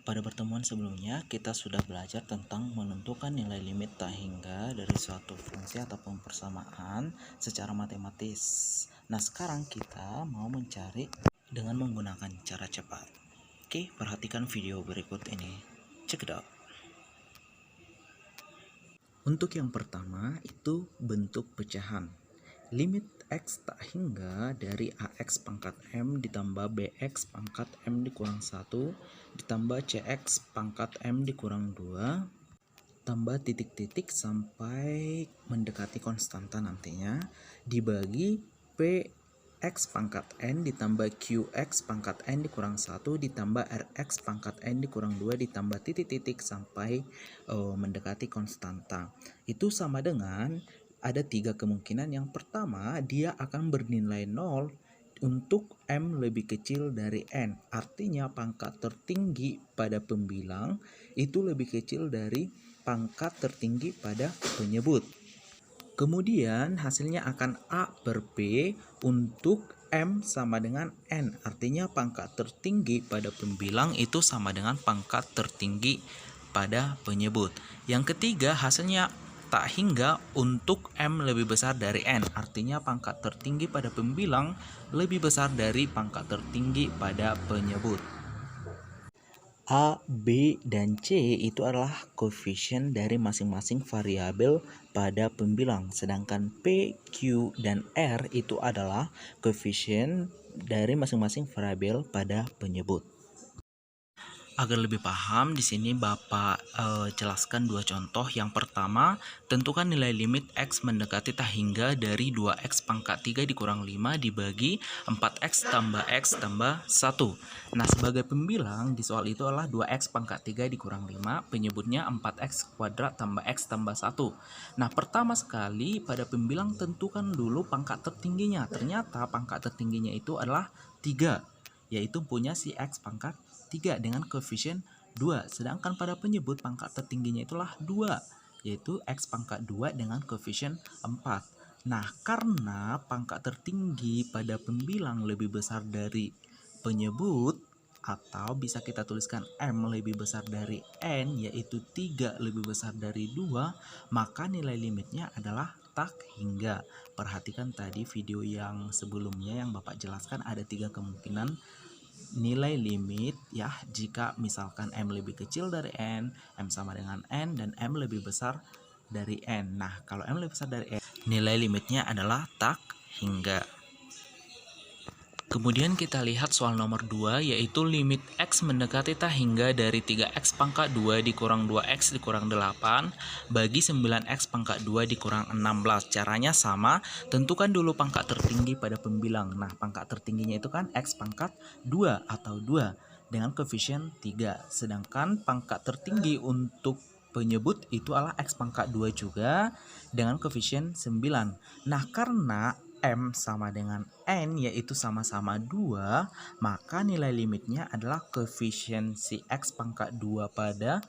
Pada pertemuan sebelumnya, kita sudah belajar tentang menentukan nilai limit tak hingga dari suatu fungsi ataupun persamaan secara matematis. Nah, sekarang kita mau mencari dengan menggunakan cara cepat. Oke, perhatikan video berikut ini. Check it out. Untuk yang pertama, itu bentuk pecahan. Limit X tak hingga dari AX pangkat M ditambah BX pangkat M dikurang 1 ditambah CX pangkat M dikurang 2 tambah titik-titik sampai mendekati konstanta nantinya dibagi PX pangkat N ditambah QX pangkat N dikurang 1 ditambah RX pangkat N dikurang 2 ditambah titik-titik sampai mendekati konstanta. Itu sama dengan ada 3 kemungkinan. Yang pertama, dia akan bernilai 0 untuk M lebih kecil dari N. Artinya pangkat tertinggi pada pembilang itu lebih kecil dari pangkat tertinggi pada penyebut. Kemudian hasilnya akan A per B untuk M sama dengan N. Artinya pangkat tertinggi pada pembilang itu sama dengan pangkat tertinggi pada penyebut. Yang ketiga, hasilnya tak hingga untuk M lebih besar dari N. Artinya pangkat tertinggi pada pembilang lebih besar dari pangkat tertinggi pada penyebut. A, B, dan C itu adalah koefisien dari masing-masing variabel pada pembilang. Sedangkan P, Q, dan R itu adalah koefisien dari masing-masing variabel pada penyebut. Agar lebih paham, di sini Bapak jelaskan dua contoh. Yang pertama, tentukan nilai limit X mendekati tak hingga dari 2X pangkat 3 dikurang 5 dibagi 4X tambah X tambah 1. Nah, sebagai pembilang di soal itu adalah 2X pangkat 3 dikurang 5, penyebutnya 4X kuadrat tambah X tambah 1. Nah, pertama sekali pada pembilang tentukan dulu pangkat tertingginya. Ternyata pangkat tertingginya itu adalah 3, yaitu punya si X pangkat 3 dengan koefisien 2. Sedangkan pada penyebut pangkat tertingginya itulah 2, yaitu X pangkat 2 dengan koefisien 4. Nah, karena pangkat tertinggi pada pembilang lebih besar dari penyebut, atau bisa kita tuliskan M lebih besar dari N, yaitu 3 lebih besar dari 2, maka nilai limitnya adalah tak hingga. Perhatikan tadi video yang sebelumnya yang Bapak jelaskan ada 3 kemungkinan nilai limit ya, jika misalkan M lebih kecil dari N, M sama dengan N, dan M lebih besar dari N. Nah, kalau M lebih besar dari N, nilai limitnya adalah tak hingga. Kemudian kita lihat soal nomor 2, yaitu limit X mendekati tak hingga dari 3X pangkat 2 dikurang 2X dikurang 8 bagi 9X pangkat 2 dikurang 16. Caranya sama, tentukan dulu pangkat tertinggi pada pembilang. Nah, pangkat tertingginya itu kan X pangkat 2 atau 2 dengan koefisien 3. Sedangkan pangkat tertinggi untuk penyebut itu adalah X pangkat 2 juga dengan koefisien 9. Nah, karena M sama dengan N yaitu sama-sama 2, maka nilai limitnya adalah koefisien si X pangkat 2 pada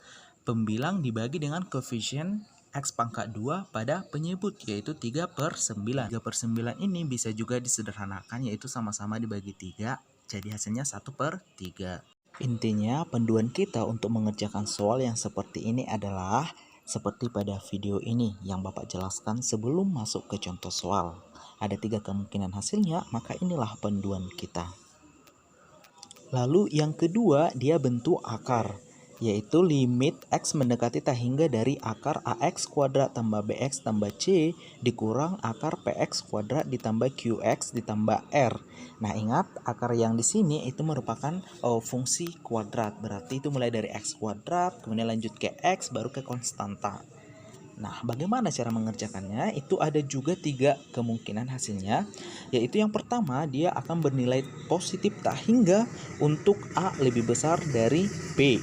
pembilang dibagi dengan koefisien X pangkat 2 pada penyebut, yaitu 3/9. 3/9 ini bisa juga disederhanakan, yaitu sama-sama dibagi 3, jadi hasilnya 1/3. Intinya panduan kita untuk mengerjakan soal yang seperti ini adalah seperti pada video ini yang Bapak jelaskan sebelum masuk ke contoh soal. Ada 3 kemungkinan hasilnya, maka inilah panduan kita. Lalu yang kedua, dia bentuk akar, yaitu limit X mendekati tak hingga dari akar AX kuadrat tambah BX tambah C dikurang akar PX kuadrat ditambah QX ditambah R. Nah, ingat akar yang di sini itu merupakan fungsi kuadrat, berarti itu mulai dari X kuadrat, kemudian lanjut ke X, baru ke konstanta. Nah, bagaimana cara mengerjakannya? Itu ada juga 3 kemungkinan hasilnya, yaitu yang pertama, dia akan bernilai positif tak hingga untuk A lebih besar dari B.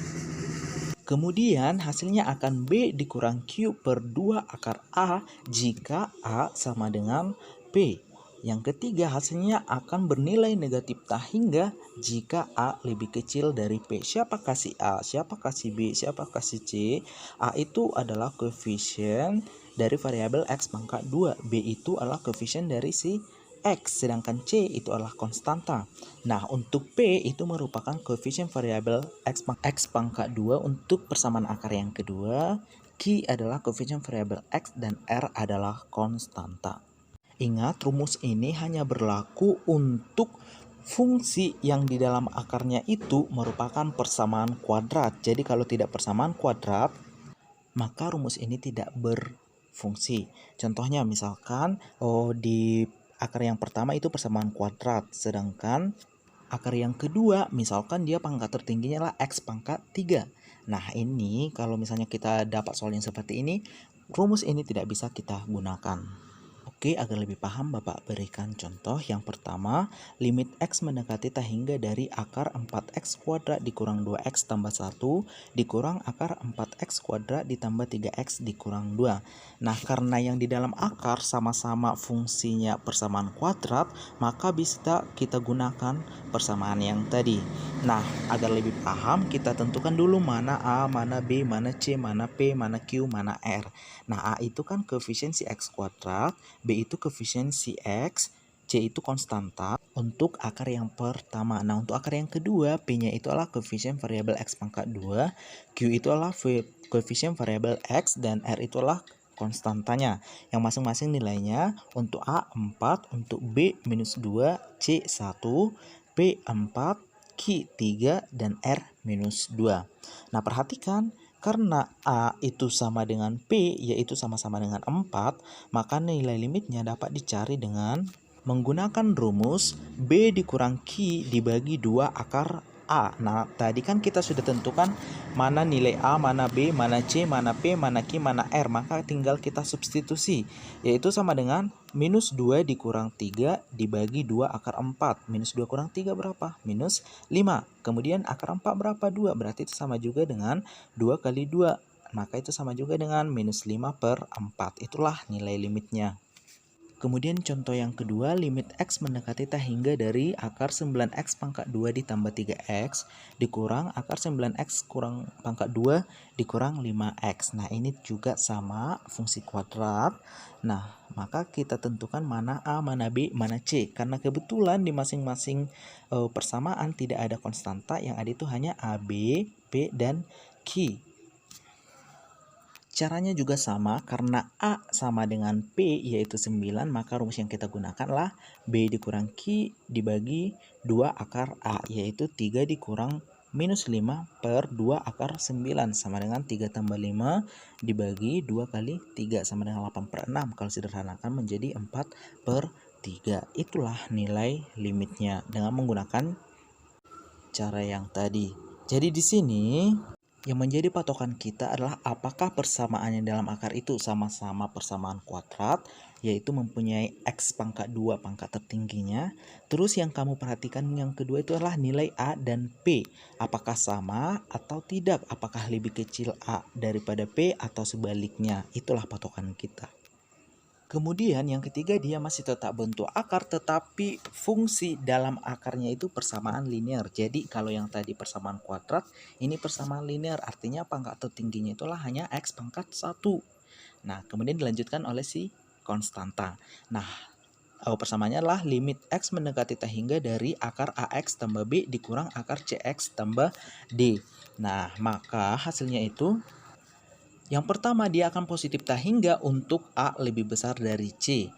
Kemudian hasilnya akan B dikurang Q per 2 akar A jika A sama dengan B. Yang ketiga, hasilnya akan bernilai negatif tak hingga jika A lebih kecil dari B. Siapakah si A? Siapakah si B? Siapakah si C? A itu adalah koefisien dari variabel X pangkat 2. B itu adalah koefisien dari si X, sedangkan C itu adalah konstanta. Nah, untuk P itu merupakan koefisien variabel X pangkat 2 untuk persamaan akar yang kedua, Q adalah koefisien variabel X, dan R adalah konstanta. Ingat, rumus ini hanya berlaku untuk fungsi yang di dalam akarnya itu merupakan persamaan kuadrat. Jadi kalau tidak persamaan kuadrat, maka rumus ini tidak berfungsi. Contohnya misalkan di akar yang pertama itu persamaan kuadrat, sedangkan akar yang kedua misalkan dia pangkat tertingginya adalah X pangkat 3. Nah, ini kalau misalnya kita dapat soal yang seperti ini, rumus ini tidak bisa kita gunakan. Oke, agar lebih paham Bapak berikan contoh. Yang pertama, limit X mendekati tak hingga dari akar 4X kuadrat dikurang 2X tambah 1 dikurang akar 4X kuadrat ditambah 3X dikurang 2. Nah, karena yang di dalam akar sama-sama fungsinya persamaan kuadrat, maka bisa kita gunakan persamaan yang tadi. Nah, agar lebih paham, kita tentukan dulu mana A, mana B, mana C, mana P, mana Q, mana R. Nah, A itu kan koefisiensi X kuadrat, B itu koefisiensi X, C itu konstanta untuk akar yang pertama. Nah, untuk akar yang kedua, P-nya itu adalah koefisien variabel X pangkat 2, Q itu adalah koefisien variabel X, dan R itu adalah konstantanya. Yang masing-masing nilainya untuk A 4, untuk B minus 2, C 1, P 4, Q 3, dan R minus 2. Nah, perhatikan, karena A itu sama dengan P, yaitu sama-sama dengan 4, maka nilai limitnya dapat dicari dengan menggunakan rumus B dikurang Q dibagi 2 akar A. Nah, tadi kan kita sudah tentukan mana nilai A, mana B, mana C, mana P, mana Q, mana R. Maka tinggal kita substitusi, yaitu sama dengan minus 2 dikurang 3 dibagi 2 akar 4. Minus 2 kurang 3 berapa? Minus 5. Kemudian akar 4 berapa? 2. Berarti itu sama juga dengan 2 kali 2. Maka itu sama juga dengan minus 5/4. Itulah nilai limitnya. Kemudian contoh yang kedua, limit X mendekati tak hingga dari akar 9X pangkat 2 ditambah 3X dikurang akar 9X kurang pangkat 2 dikurang 5X. Nah, ini juga sama fungsi kuadrat. Nah, maka kita tentukan mana A, mana B, mana C. Karena kebetulan di masing-masing persamaan tidak ada konstanta, yang ada itu hanya A, B, P, dan Q. Caranya juga sama, karena A sama dengan P yaitu 9, maka rumus yang kita gunakan adalah B dikurang Q dibagi 2 akar A, yaitu 3 dikurang minus 5 per 2 akar 9 sama dengan 3 tambah 5 dibagi 2 kali 3 sama dengan 8/6. Kalau sederhanakan menjadi 4/3. Itulah nilai limitnya dengan menggunakan cara yang tadi. Jadi di sini yang menjadi patokan kita adalah apakah persamaan yang dalam akar itu sama-sama persamaan kuadrat, yaitu mempunyai X pangkat 2 pangkat tertingginya. Terus yang kamu perhatikan yang kedua itu adalah nilai A dan P. Apakah sama atau tidak? Apakah lebih kecil A daripada P atau sebaliknya? Itulah patokan kita. Kemudian yang ketiga, dia masih tetap bentuk akar, tetapi fungsi dalam akarnya itu persamaan linear. Jadi kalau yang tadi persamaan kuadrat, ini persamaan linear, artinya pangkat tertingginya itulah hanya X pangkat 1. Nah, kemudian dilanjutkan oleh si konstanta. Nah, persamaannya adalah limit X mendekati tak hingga dari akar AX tambah B dikurang akar CX tambah D. Nah, maka hasilnya itu, yang pertama, dia akan positif tak hingga untuk A lebih besar dari C.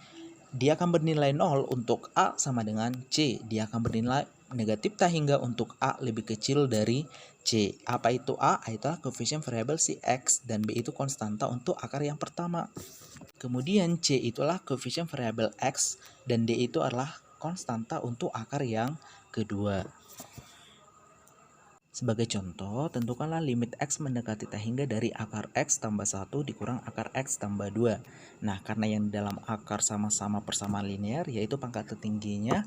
Dia akan bernilai 0 untuk A sama dengan C. Dia akan bernilai negatif tak hingga untuk A lebih kecil dari C. Apa itu A? A itulah koefisien variabel si X, dan B itu konstanta untuk akar yang pertama. Kemudian C itulah koefisien variabel X, dan D itu adalah konstanta untuk akar yang kedua. Sebagai contoh, tentukanlah limit X mendekati tak hingga dari akar X tambah 1 dikurang akar X tambah 2. Nah, karena yang dalam akar sama-sama persamaan linear, yaitu pangkat tertingginya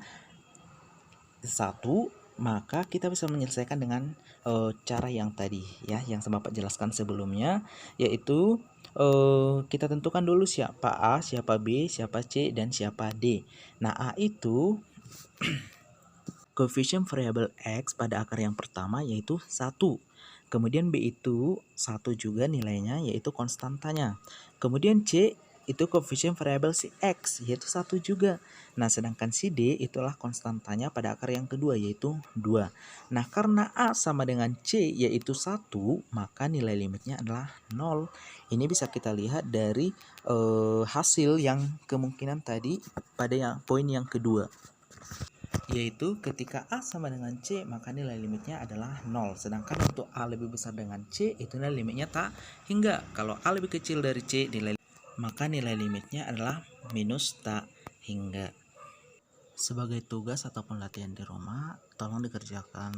1, maka kita bisa menyelesaikan dengan cara yang tadi ya, yang Bapak jelaskan sebelumnya, yaitu kita tentukan dulu siapa A, siapa B, siapa C, dan siapa D. Nah, A itu koefisien variabel X pada akar yang pertama yaitu 1. Kemudian B itu 1 juga nilainya, yaitu konstantanya. Kemudian C itu koefisien variabel si X, yaitu 1 juga. Nah, sedangkan si D itulah konstantanya pada akar yang kedua, yaitu 2. Nah, karena A sama dengan C, yaitu 1, maka nilai limitnya adalah 0. Ini bisa kita lihat dari hasil yang kemungkinan tadi pada poin yang kedua. Yaitu ketika A sama dengan C, maka nilai limitnya adalah 0. Sedangkan untuk A lebih besar dengan C, itu nilai limitnya tak hingga. Kalau A lebih kecil dari C, maka nilai limitnya adalah minus tak hingga. Sebagai tugas ataupun latihan di rumah, tolong dikerjakan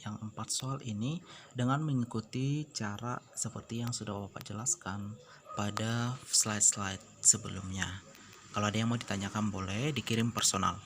yang 4 soal ini dengan mengikuti cara seperti yang sudah Bapak jelaskan pada slide-slide sebelumnya. Kalau ada yang mau ditanyakan boleh dikirim personal.